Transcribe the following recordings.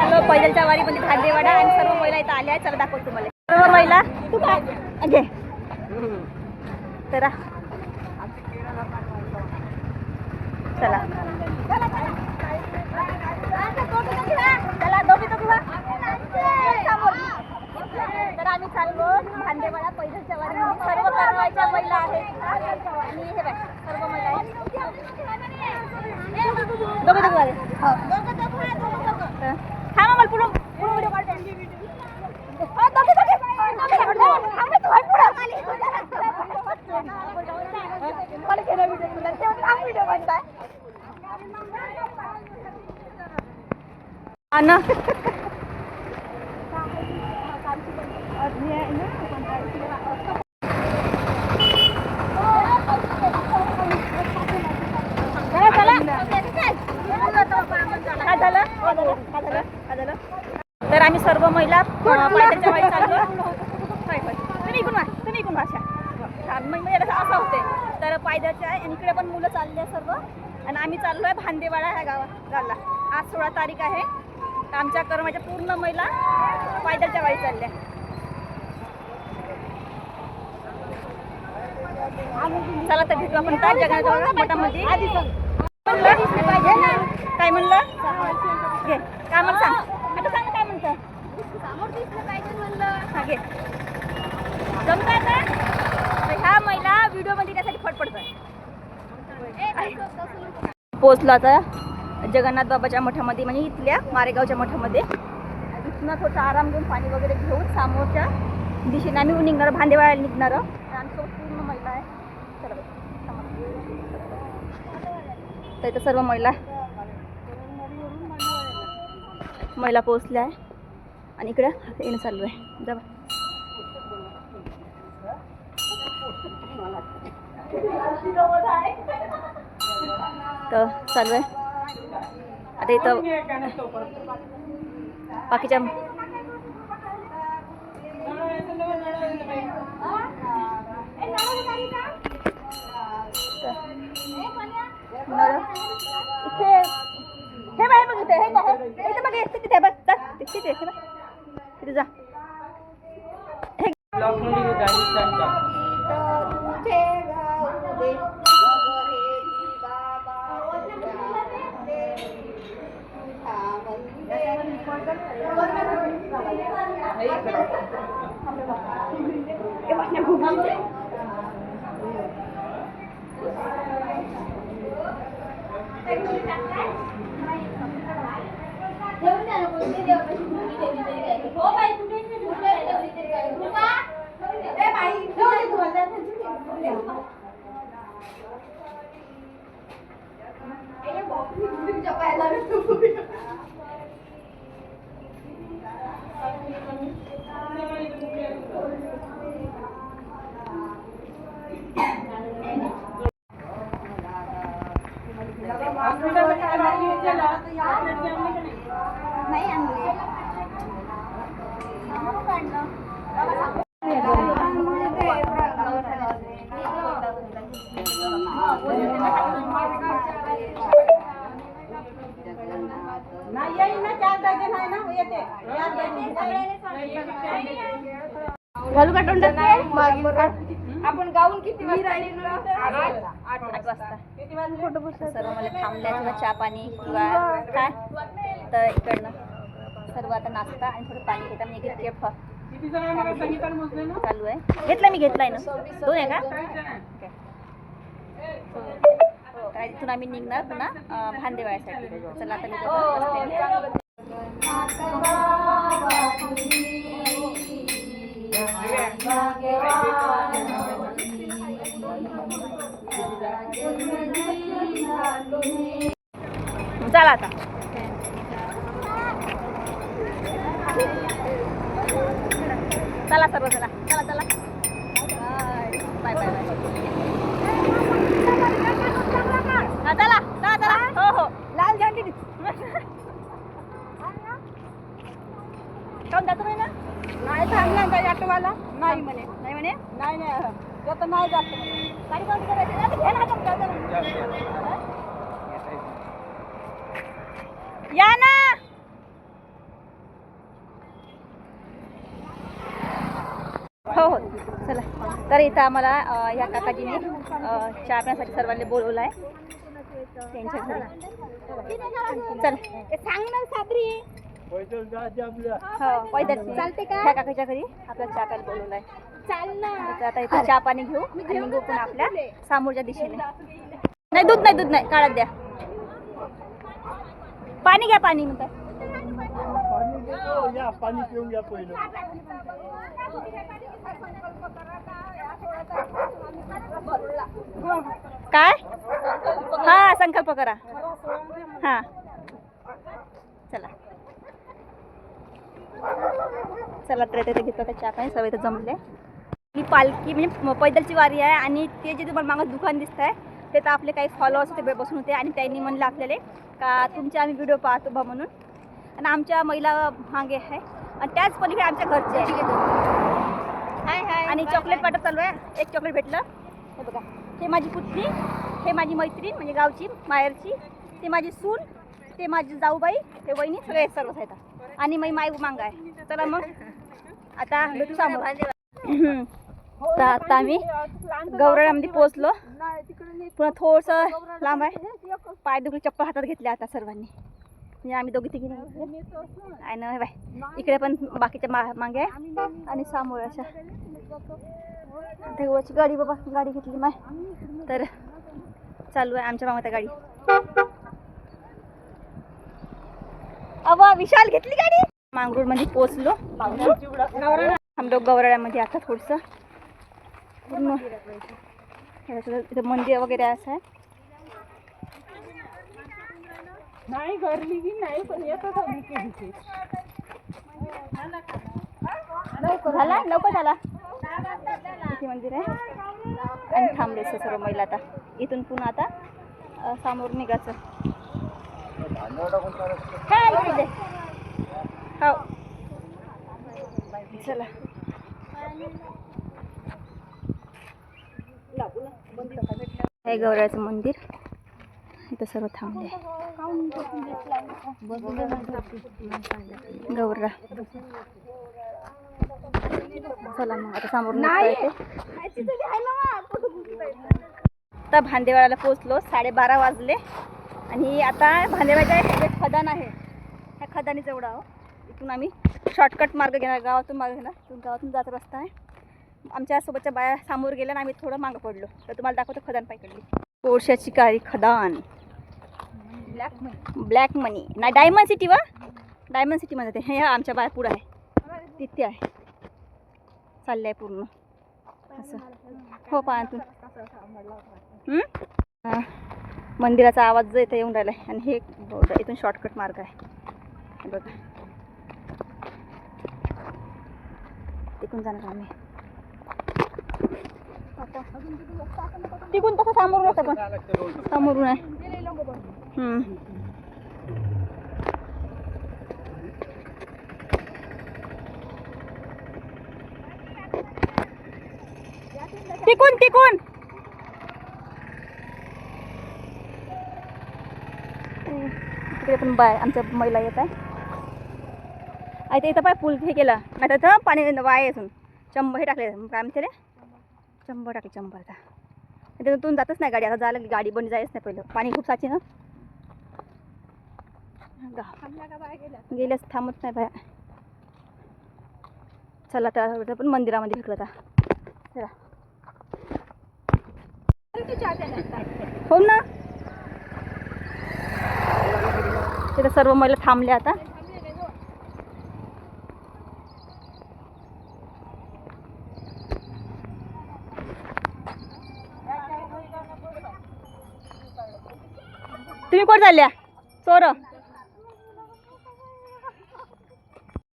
चाललो पैदलच्या वारीमध्ये भांडेवाडा आणि सर्व महिला इथं आल्या आहेत. चला दाखवतो तुम्हाला सर्व महिला. तू काय घे चला चला चला दोघी तर आम्ही चाललो भांडेवाडा पैदलच्या वारीमध्ये. सर्व करवायच्या महिला आहेत आणि हे बाय सर्व महिला आहेत. थांबा मला पुढं व्हिडिओ काढते. तर आम्ही सर्व महिला पैदलच्या वारी चाललो. तुम्ही इकडून भाषा असं होते. तर पायदळच्या आणि इकडे पण मुलं चालले सर्व आणि आम्ही चाललोय भांडेवाडा ह्या गावाला. आज 16 तारीख आहे. तर आमच्या कर्माच्या पूर्ण महिला पायदळच्या वारी चालल्या. चला तर भेटू आपण काय जगन्नाथ मठामध्ये. काय म्हणलं घे काय म्हणलं सांग आता सांग काय म्हणतं घे जमत आता. ह्या महिला व्हिडिओ मध्ये त्यासाठी फटफडत पोचलो आता जगन्नाथ बाबाच्या मठामध्ये म्हणजे इथल्या मारेगावच्या मठामध्ये. इथनं थोडंसं आराम घेऊन पाणी वगैरे घेऊन समोरच्या दिशेने आम्ही निघणार भांडेवाड्याला निघणार. आणि पूर्ण महिला आहे. चला तर इथं सर्व महिला पोहोचल्या आहे आणि इकडे येणं चालू आहे. जा तर चालू आहे आता इथं बाकीच्या हे बाय बघ इथे हे बघ तिथे बघ तिथे तिथे जा. नाही आणली घालू काटून आपण गाऊन किती वाजता 8 वाजता फोटो पुस्तक सर्व मला थांबल्या चहा पाणी किंवा काय तर इकडनं सर्व आता नाश्ता आणि थोडं पाणी घेता म्हणजे चालू आहे. घेतलाय ना 2 आहे का काय. तिथून आम्ही निघणार पुन्हा भांडेवाड्यासाठी. चला आता चला आता चला सर्व चला चला चला बाय बाय बाय. चला चला चला हो हो लाल झेंडी काऊन जातो ना नाही थांबला काही ऑटोवाला नाही म्हणे नाही म्हणे नाही नाही आता नाही जात गाडी बंद करायची या ना आहोत. चला, तर इथं आम्हाला ह्या काकाजीने चहा पिण्यासाठी सर्वांनी बोलवलं आहे त्यांच्या घरी. चल सांग ना सात्री. हो पैदल चालते का? ह्या काकाच्या घरी आपल्याला चहा प्यायला बोलवलं आहे. चाल ना. आता इथं चहा पाणी घेऊ आणि निघू पण आपल्या समोरच्या दिशेने. नाही दूध नाही काढत द्या. पाणी घ्या पाणी म्हणतात. पाणी पिऊन घ्या पहिलं. काय? हा संकल्प करा. हा चला तर इथे घेतो त्या चहा पाणी सर्व इथं जमले. ही पालखी म्हणजे पैदलची वारी आहे आणि ते जे तुम्हाला मागं दुकान दिसत आहे ते तर आपले काही फॉलोअर्स ते बसून होते आणि त्यांनी म्हणलं आपल्याला का तुमचे आम्ही व्हिडिओ पाहतो बा म्हणून. आणि आमच्या महिला मागे आहे आणि त्याच पलीकडे आमच्या घरचे आहे. आणि चॉकलेट वाटप चालू आहे. एक चॉकलेट भेटलं. हे बघा, हे माझी पुतणी, हे माझी मैत्रीण म्हणजे गावची माहेरची, ते माझी सून, ते माझी जाऊबाई, हे वहिनी सगळे सर्वच आहेत. आणि मी माय मांग आहे. चला मग आता भेटू समोर. तर आता आम्ही गौराळ्यामध्ये पोहोचलो. पुन्हा थोडंसं लांब आहे. पाय दुखले चप्पल हातात घेतले आता सर्वांनी. म्हणजे आम्ही दोघी तिघी आहे ना बाय. इकडे पण बाकीच्या मागे आहे आणि समोर अशा देवाची गाडी बाबा गाडी घेतली माय. तर चालू आहे आमच्या मामाच्या गाडी. अवा विशाल घेतली गाडी. मांगरूळमध्ये पोचलो. थांबलो गौराळ्यामध्ये आता थोडंसं. इथं मंदिर वगैरे असं आहे. नाही गरली की नाही पण येतात झाला लवकर झाला. इथे मंदिर आहे आणि थांबले सर्व महिला. आता इथून पुन्हा आता समोर निघायचं. हो चला हे गौराचं मंदिर. इथं सर्व थांबले. गौरा चला मग आता समोर निघायचं. आता भांदेवाड्याला पोहोचलो. 12:30 वाजले आणि आता भांदेवाड्याचा एक खदान आहे. ह्या खदानी जवळ आहो. इथून आम्ही शॉर्टकट मार्ग घेणार. गावातून मार्ग घेणार. गावातून जात रस्ता आहे. आमच्या सोबतच्या बाया समोर गेल्या आणि आम्ही थोडं मागं पडलो. तर तुम्हाला दाखवतो खदान पायकडली. कोळशाची कारी खदान. ब्लॅक मनी नाही डायमंड सिटी वा डायमंड सिटी म्हणते. हे आमच्या बाया पुढं आहे तिथे आहे. चाललं आहे पूर्ण असं. हो पाण्यातून मंदिराचा आवाज जो इथं येऊन राहिला आहे. आणि हे इथून शॉर्टकट मार्ग आहे. हे बघा तिकून जाणार आम्ही. तिकून तसं समोरून असतं पण समोरून आहे. तिकून तिकून तिकडे पण बाय आमच्या महिला येत आहे. आता इथं पाय पूल हे केलं नाही तर पाणी वाय असून चंबर हे टाकले. काय म्हणते रे चंबर टाकले. चंबर आता त्यातून जातच नाही गाडी. आता जायला गाडी बंद जायच नाही. पहिलं पाणी खूप साचे ना. गेल्यास थांबत नाही बाया. चला तर पण मंदिरामध्ये भेटू आता. चला हो ना. तिथे सर्व महिला थांबले आता. तुम्ही कोण चालल्या चोर?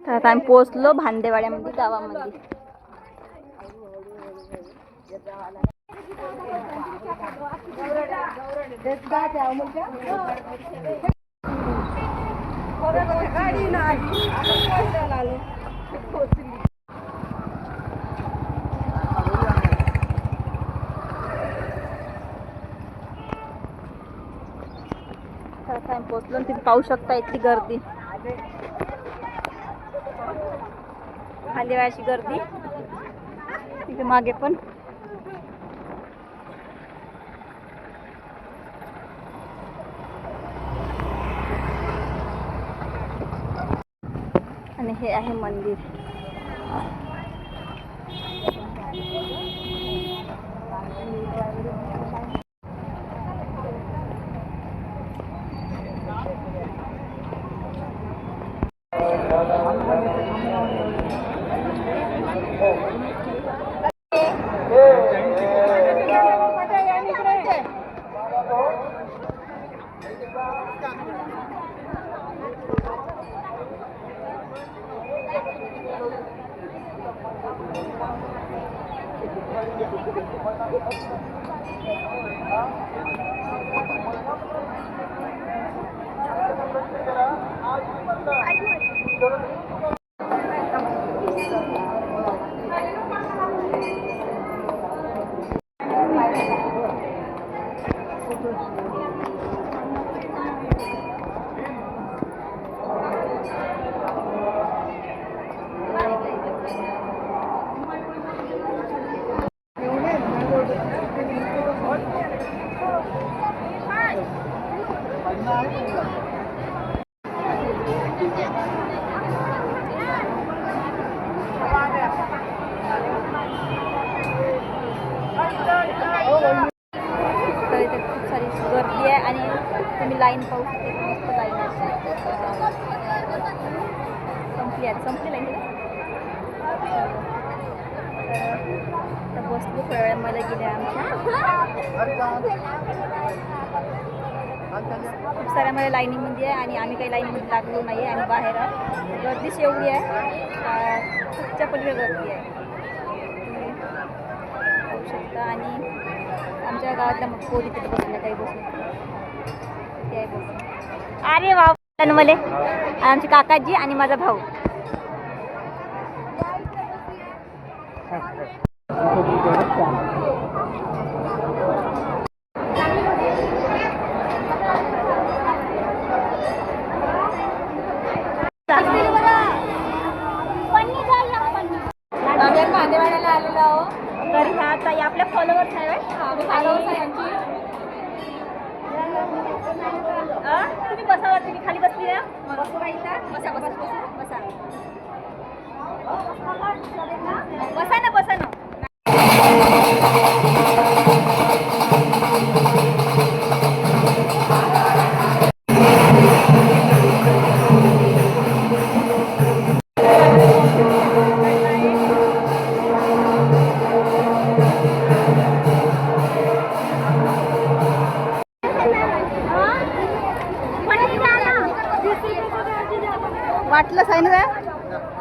तर आता आम्ही पोहोचलो भांदेवाड्यामध्ये गावामध्ये. पोहोचलो. तिथे पाहू शकता इतकी गर्दी. भांदेवाड्याची गर्दी ते मागे पण आणि हे आहे मंदिर. तर इथे खूप सारी गर्दी आहे आणि तुम्ही लाईन पाहू शकता. मस्त लाईन आहे. संपली लाईन तर बसलो थोड्या वेळा मला गेल्या खूप साऱ्या मला लाईनीमध्ये आहे आणि आम्ही काही लाईनीमध्ये लागलो नाही आहे आणि बाहेर आहे. गर्दीच एवढी आहे खूपच्या पलीकडे गर्दी आहे तुम्ही पाहू शकता. आणि आमच्या गावातल्या मग पोरी तिथे बसल्या काही बसून ते आहे बसून. अरे वा मला आमचे काकाजी आणि माझा भाऊ. भांडेवाड्याला आलेलो आहो. तर ह्या ताई आपल्या फॉलोअर्स आहे. तुम्ही बसावर तुम्ही खाली बसली आहे. बसा बसा बसा बसा ना बसा ना. वाटलंच आहे ना.